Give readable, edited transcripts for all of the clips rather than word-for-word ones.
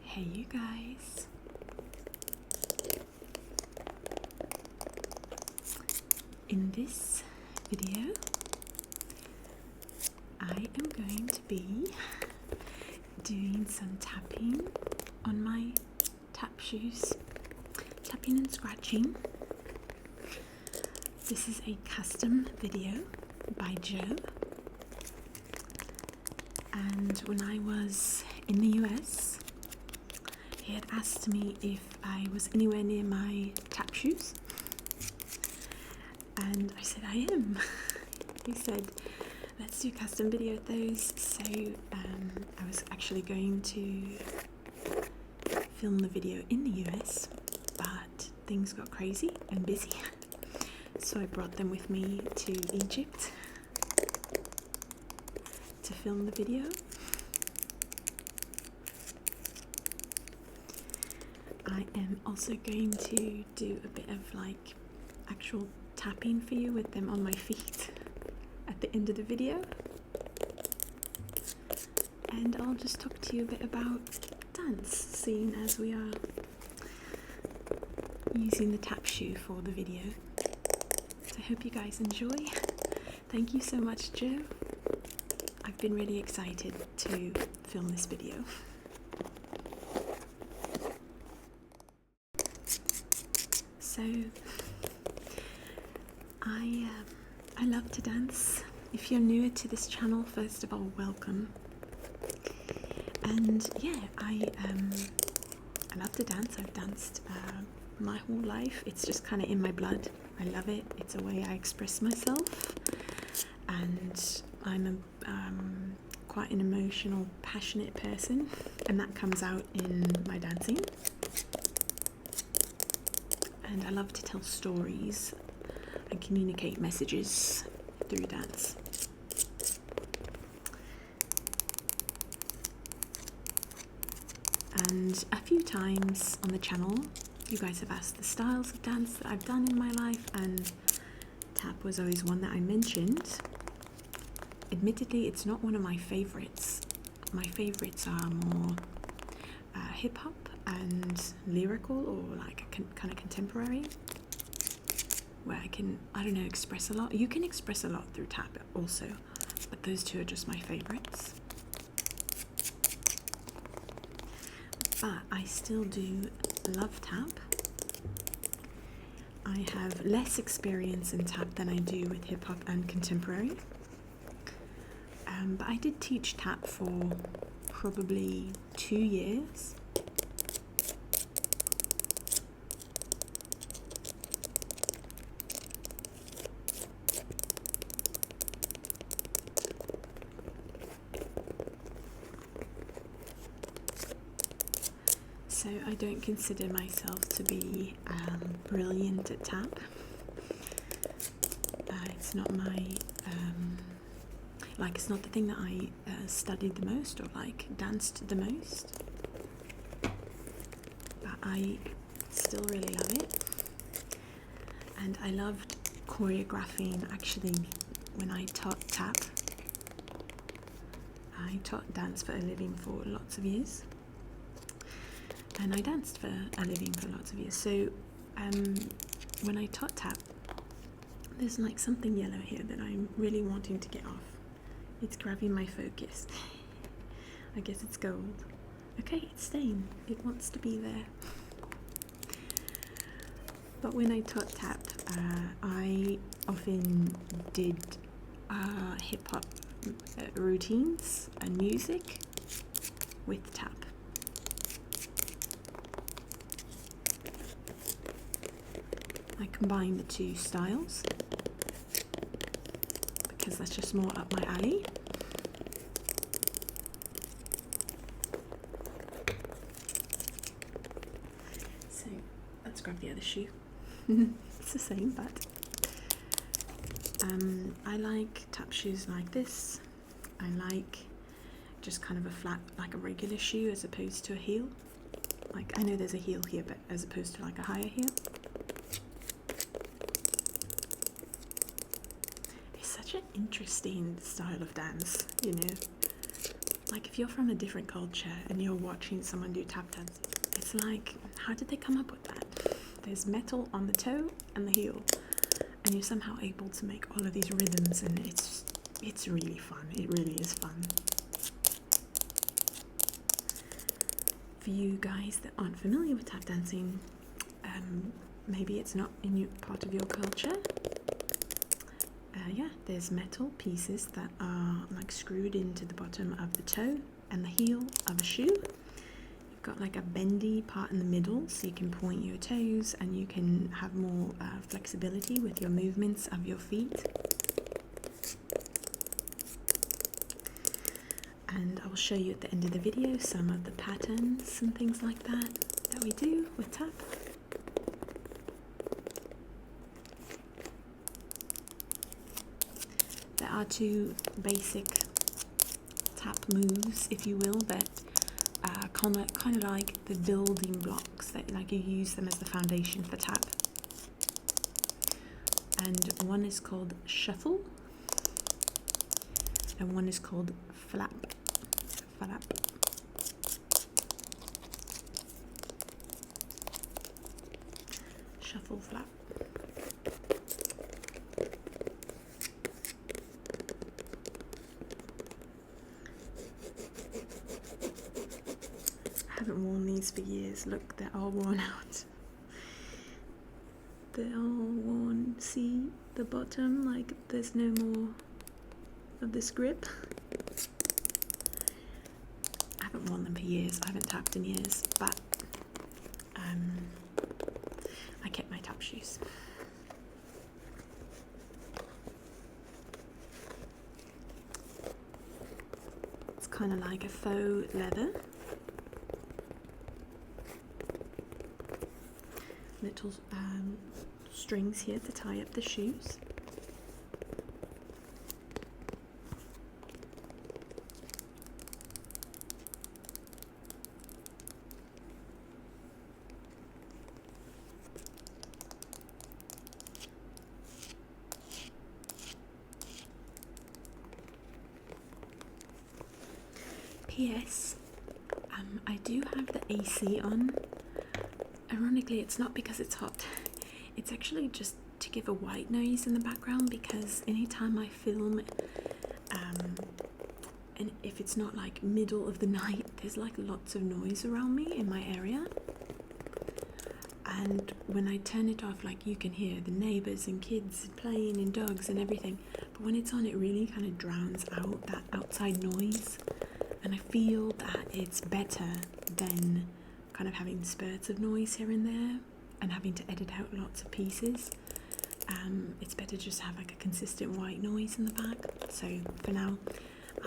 Hey you guys, in this video I am going to be doing some tapping on my tap shoes, tapping and scratching. This is a custom video by Joe, and when I was in the US he had asked me if I was anywhere near my tap shoes, and I said I am. He said let's do a custom video of those, so I was actually going to film the video in the US, but things got crazy and busy, so I brought them with me to Egypt to film the video. I am also going to do a bit of like actual tapping for you with them on my feet at the end of the video, and I'll just talk to you a bit about dance, seeing as we are using the tap shoe for the video. So I hope you guys enjoy. Thank you so much, Joe. I've been really excited to film this video. So I love to dance. If you're newer to this channel, first of all, welcome. And yeah, I love to dance. I've danced my whole life. It's just kind of in my blood. I love it. It's a way I express myself, and I'm quite an emotional, passionate person, and that comes out in my dancing. And I love to tell stories and communicate messages through dance. And a few times on the channel you guys have asked the styles of dance that I've done in my life, and tap was always one that I mentioned. Admittedly, it's not one of my favorites. My favorites are more hip-hop and lyrical, or like kind of contemporary, where I can, I don't know, express a lot. You can express a lot through tap also, but those two are just my favorites. But I still do love tap. I have less experience in tap than I do with hip-hop and contemporary. But I did teach tap for probably 2 years. So I don't consider myself to be brilliant at tap. It's not my, it's not the thing that I studied the most or like danced the most. But I still really love it. And I loved choreographing. Actually, when I taught tap, I taught dance for a living for lots of years. And I danced for a living for lots of years. So when I taught tap, there's like something yellow here that I'm really wanting to get off. It's grabbing my focus. I guess it's gold. Okay, it's staying. It wants to be there. But when I taught tap, I often did hip-hop routines and music with tap. I combine the two styles because that's just more up my alley. So let's grab the other shoe. It's the same, but I like tap shoes like this. I like just kind of a flat, like a regular shoe, as opposed to a heel. Like, I know there's a heel here, but as opposed to like a higher heel. It's such an interesting style of dance, you know. like if you're from a different culture and you're watching someone do tap dancing, it's like, how did they come up with that? There's metal on the toe and the heel, and you're somehow able to make all of these rhythms, and it's really fun. It really is fun. For you guys that aren't familiar with tap dancing, maybe it's not in part of your culture. Yeah, there's metal pieces that are like screwed into the bottom of the toe and the heel of a shoe. You've got like a bendy part in the middle, so you can point your toes and you can have more flexibility with your movements of your feet. And I'll show you at the end of the video some of the patterns and things like that we do with tap. There are two basic tap moves, if you will, that kind of like the building blocks, that like you use them as the foundation for tap. And one is called shuffle, and one is called flap. Flap. Shuffle, flap. I haven't worn these for years. Look, they're all worn out. They're all worn. See the bottom? Like there's no more of this grip. I haven't worn them for years. I haven't tapped in years, but I kept my tap shoes. It's kind of like a faux leather. Little strings here to tie up the shoes. P.S. I do have the AC on. Ironically, it's not because it's hot. It's actually just to give a white noise in the background, because anytime I film, and if it's not like middle of the night, there's like lots of noise around me in my area. And when I turn it off, like you can hear the neighbors and kids playing and dogs and everything. But when it's on, it really kind of drowns out that outside noise. And I feel that it's better than kind of having spurts of noise here and there and having to edit out lots of pieces. It's better just to have like a consistent white noise in the back. So for now,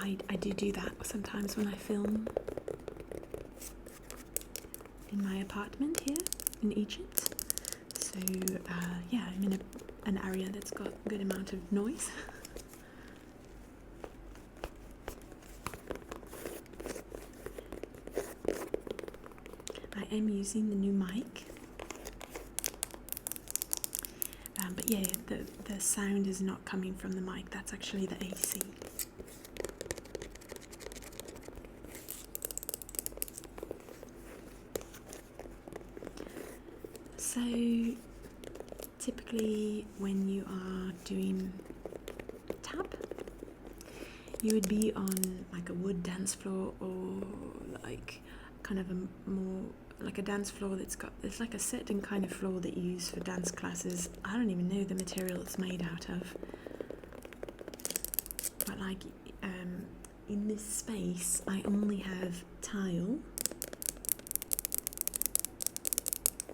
I do that sometimes when I film in my apartment here in Egypt. So yeah, I'm in an area that's got a good amount of noise. I am using the new mic, but yeah, the sound is not coming from the mic, that's actually the AC. So typically when you are doing tap, you would be on like a wood dance floor, or like kind of a more like a dance floor there's like a certain kind of floor that you use for dance classes. I don't even know the material it's made out of, but like in this space I only have tile,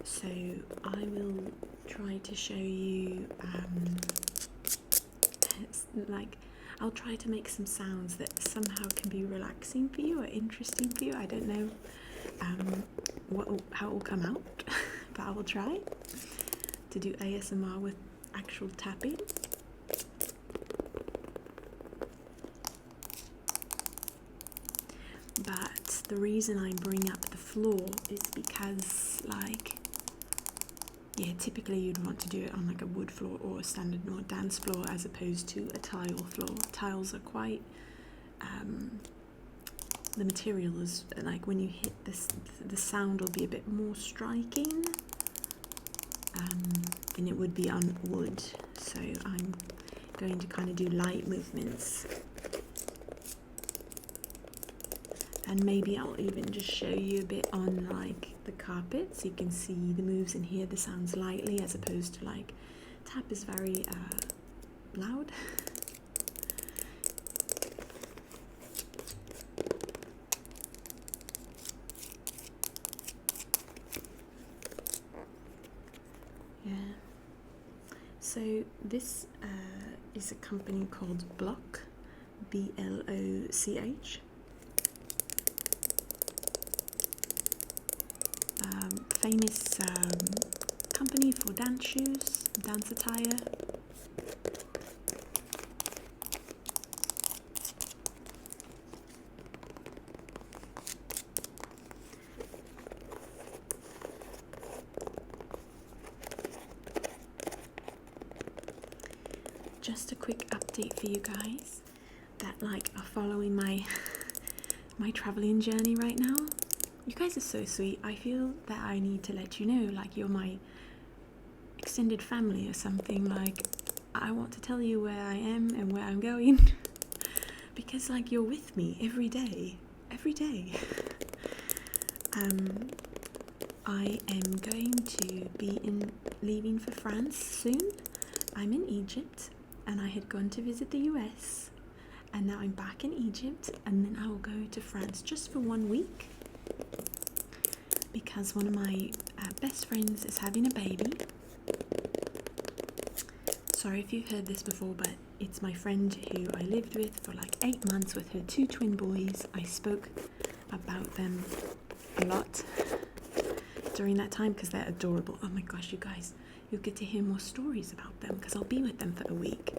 so I will try to show you like I'll try to make some sounds that somehow can be relaxing for you or interesting for you. I don't know how it will come out, but I will try to do ASMR with actual tapping. But the reason I bring up the floor is because, like, yeah, typically you'd want to do it on like a wood floor or a standard dance floor as opposed to a tile floor. Tiles are quite the material is like when you hit this, the sound will be a bit more striking than it would be on wood. So I'm going to kind of do light movements, and maybe I'll even just show you a bit on like the carpet so you can see the moves and hear the sounds lightly, as opposed to like tap is very loud. Yeah. So this is a company called Bloch, B-L-O-C-H. Famous company for dance shoes, dance attire. Just a quick update for you guys that like are following my traveling journey right now. You guys are so sweet. I feel that I need to let you know, like you're my extended family or something. Like I want to tell you where I am and where I'm going because like you're with me every day. I am going to be leaving for France soon. I'm in Egypt and I had gone to visit the US, and now I'm back in Egypt, and then I will go to France just for 1 week because one of my best friends is having a baby. Sorry if you've heard this before, but it's my friend who I lived with for like 8 months with her 2 twin boys. I spoke about them a lot during that time because they're adorable. Oh my gosh, you guys, you'll get to hear more stories about them because I'll be with them for a week.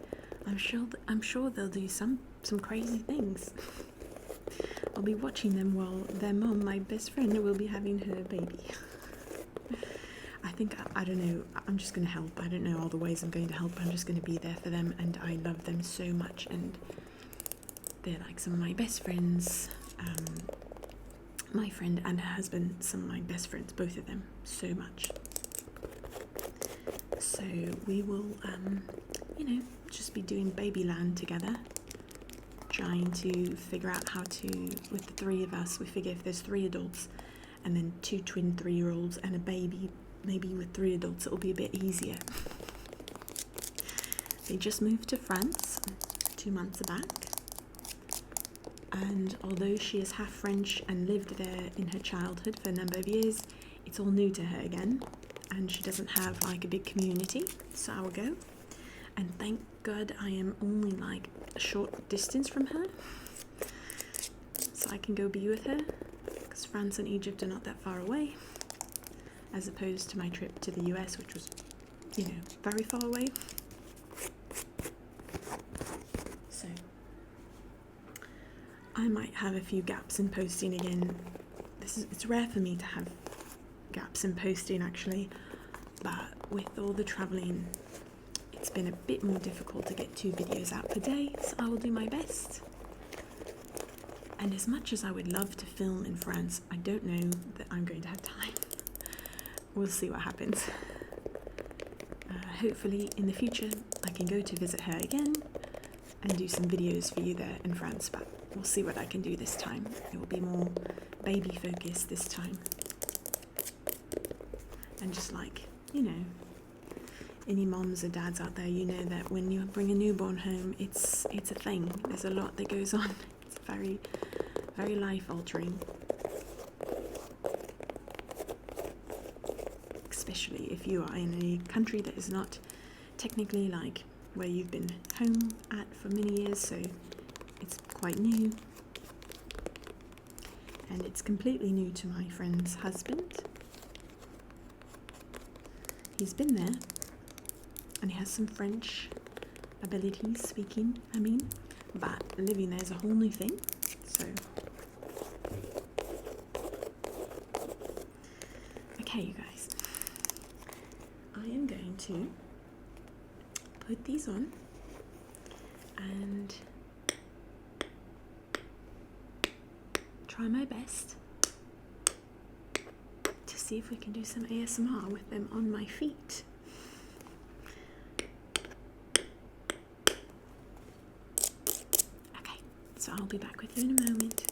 I'm sure they'll do some crazy things. I'll be watching them while their mom, my best friend, will be having her baby. I think, I don't know, I'm just going to help. I don't know all the ways I'm going to help. I'm just going to be there for them, and I love them so much, and they're like some of my best friends. My friend and her husband, some of my best friends, both of them, so much. So we will, just be doing Babyland together, trying to figure out how to, with the 3 of us, we figure if there's 3 adults and then 2 twin 3-year-olds and a baby, maybe with 3 adults it'll be a bit easier. They just moved to France 2 months back, and although she is half French and lived there in her childhood for a number of years, it's all new to her again, and she doesn't have like a big community. So I will go, and thank God I am only like a short distance from her, so I can go be with her, because France and Egypt are not that far away, as opposed to my trip to the US, which was, very far away. So I might have a few gaps in posting again. It's rare for me to have gaps in posting actually, but with all the traveling, it's been a bit more difficult to get 2 videos out per day, so I will do my best. And as much as I would love to film in France, I don't know that I'm going to have time. We'll see what happens. Hopefully in the future I can go to visit her again and do some videos for you there in France, but we'll see what I can do this time. It will be more baby focused this time. And just like, any moms or dads out there, you know that when you bring a newborn home, it's a thing. There's a lot that goes on. It's very, very life altering. Especially if you are in a country that is not technically like where you've been home at for many years, so it's quite new. And it's completely new to my friend's husband. He's been there, and he has some French abilities speaking, but living there is a whole new thing, so. Okay, you guys, I am going to put these on and try try my best to see if we can do some ASMR with them on my feet. Okay, so I'll be back with you in a moment.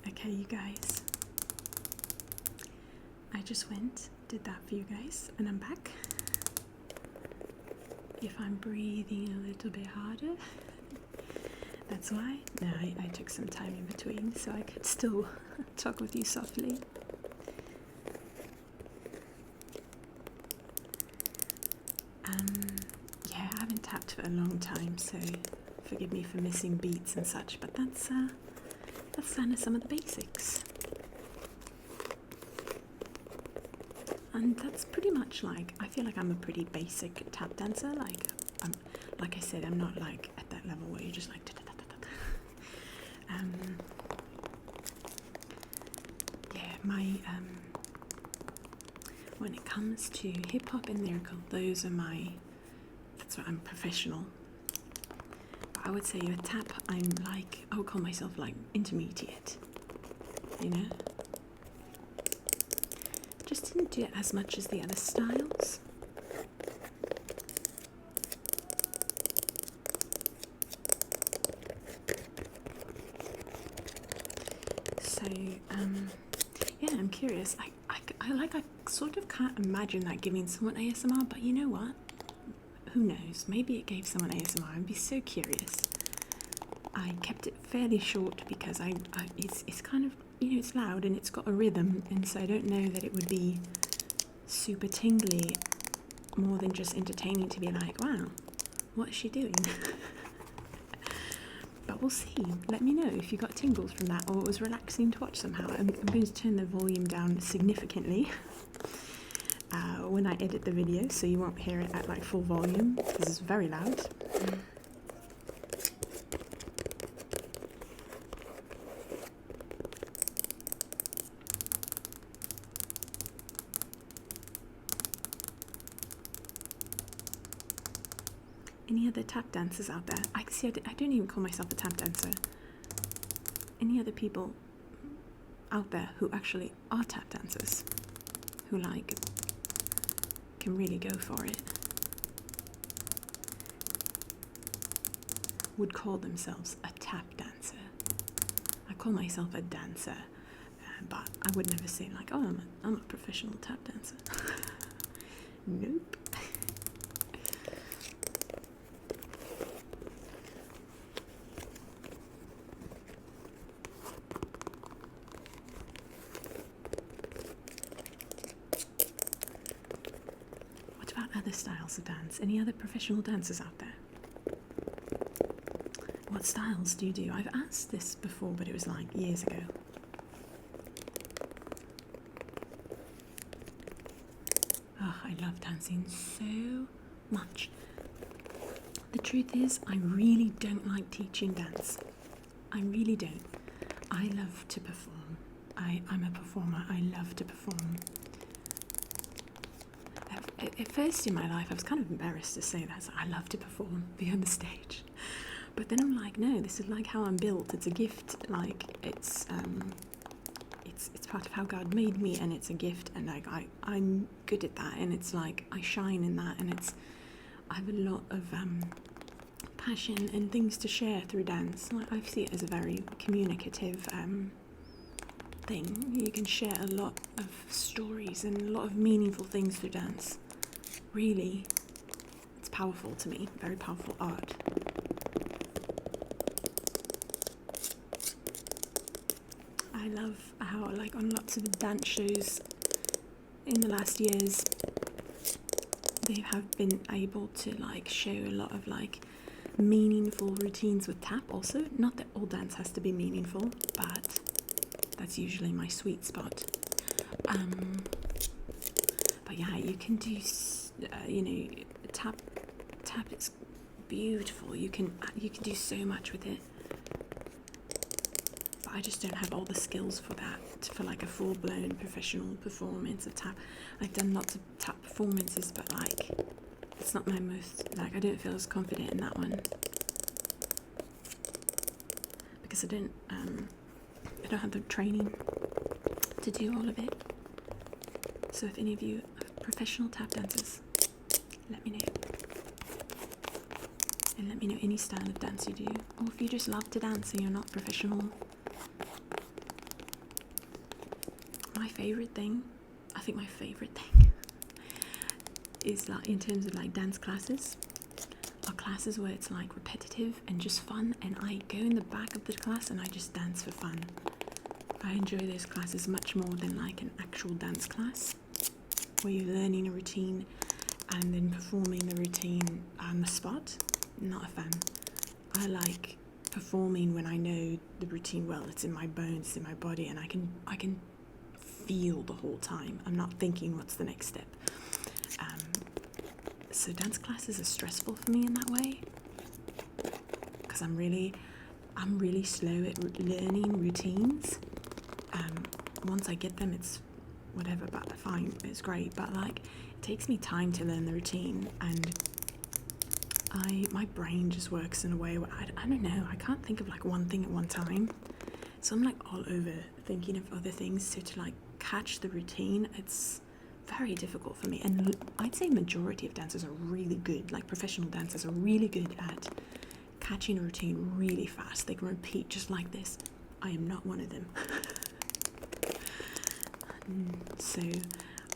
Okay, you guys, I just did that for you guys, and I'm back. If I'm breathing a little bit harder, that's why. No, I took some time in between so I could still talk with you softly. Yeah, I haven't tapped for a long time, so forgive me for missing beats and such, but that's kind of some of the basics. And that's pretty much like, I feel like I'm a pretty basic tap dancer. Like I said, I'm not like at that level where you're just like yeah, my when it comes to hip hop and lyrical, that's what I'm professional. But I would say with tap, I would call myself like intermediate, you know? Just didn't do it as much as the other styles. So, yeah, I'm curious. I sort of can't imagine that giving someone ASMR, but you know what? Who knows? Maybe it gave someone ASMR. I'd be so curious. I kept it fairly short because it's kind of, you know, it's loud and it's got a rhythm, and so I don't know that it would be super tingly more than just entertaining to be like, wow, what is she doing? But we'll see. Let me know if you got tingles from that or it was relaxing to watch somehow. I'm going to turn the volume down significantly when I edit the video, so you won't hear it at like full volume because it's very loud. Any other tap dancers out there? I don't even call myself a tap dancer. Any other people out there who actually are tap dancers, who like can really go for it, would call themselves a tap dancer? I call myself a dancer, but I would never say like, oh, I'm a professional tap dancer. Nope. Other styles of dance? Any other professional dancers out there? What styles do you do? I've asked this before, but it was like years ago. Oh, I love dancing so much. The truth is, I really don't like teaching dance. I really don't. I love to perform. I'm a performer. I love to perform. At first in my life, I was kind of embarrassed to say that. So I love to perform, be on the stage. But then I'm like, no, this is like how I'm built. It's a gift. Like it's part of how God made me, and it's a gift. And like I'm good at that, and it's like I shine in that, and I have a lot of passion and things to share through dance. Like, I see it as a very communicative thing. You can share a lot of stories and a lot of meaningful things through dance. Really, it's powerful to me, very powerful art. I love how, like, on lots of dance shows in the last years, they have been able to like show a lot of like meaningful routines with tap also. Not that all dance has to be meaningful, but that's usually my sweet spot. But yeah, you can do, tap is beautiful. You can do so much with it. But I just don't have all the skills for that, for like a full-blown professional performance of tap. I've done lots of tap performances, but like, it's not my most, like, I don't feel as confident in that one. Because I don't have the training to do all of it. So if any of you are professional tap dancers, let me know. And let me know any style of dance you do. Or if you just love to dance and you're not professional. My favourite thing is like, in terms of like dance classes, are classes where it's like repetitive and just fun, and I go in the back of the class and I just dance for fun. I enjoy those classes much more than like an actual dance class where you're learning a routine and then performing the routine on the spot. Not a fan. I like performing when I know the routine well. It's in my bones, it's in my body, and I can feel the whole time. I'm not thinking what's the next step. So dance classes are stressful for me in that way, because I'm really slow at learning routines. Once I get them, it's whatever, but fine, it's great. But like, it takes me time to learn the routine, and my brain just works in a way where I don't know, I can't think of like one thing at one time. So I'm like all over thinking of other things. So to like catch the routine, it's very difficult for me. And I'd say majority of dancers are really good, like professional dancers are really good at catching a routine really fast. They can repeat just like this. I am not one of them. So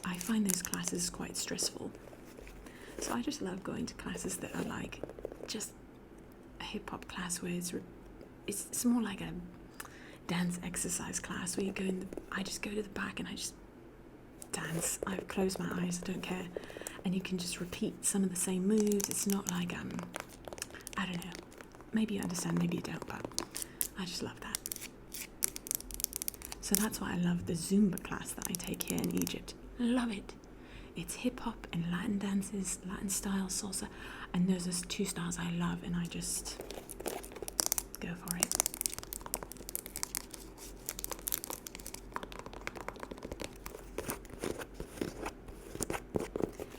I find those classes quite stressful. So I just love going to classes that are like just a hip-hop class where it's more like a dance exercise class where you go in I just go to the back and I just dance. I close my eyes, I don't care. And you can just repeat some of the same moves. It's not like, I don't know. Maybe you understand, maybe you don't, but I just love that. So that's why I love the Zumba class that I take here in Egypt. Love it. It's hip hop and Latin dances, Latin style, salsa, and those are two styles I love, and I just go for it.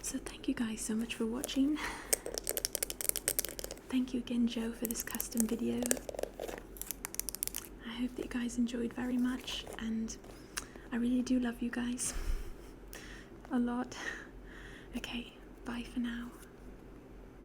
So thank you guys so much for watching. Thank you again, Joe, for this custom video. I hope that you guys enjoyed very much, and I really do love you guys a lot. Okay, bye for now.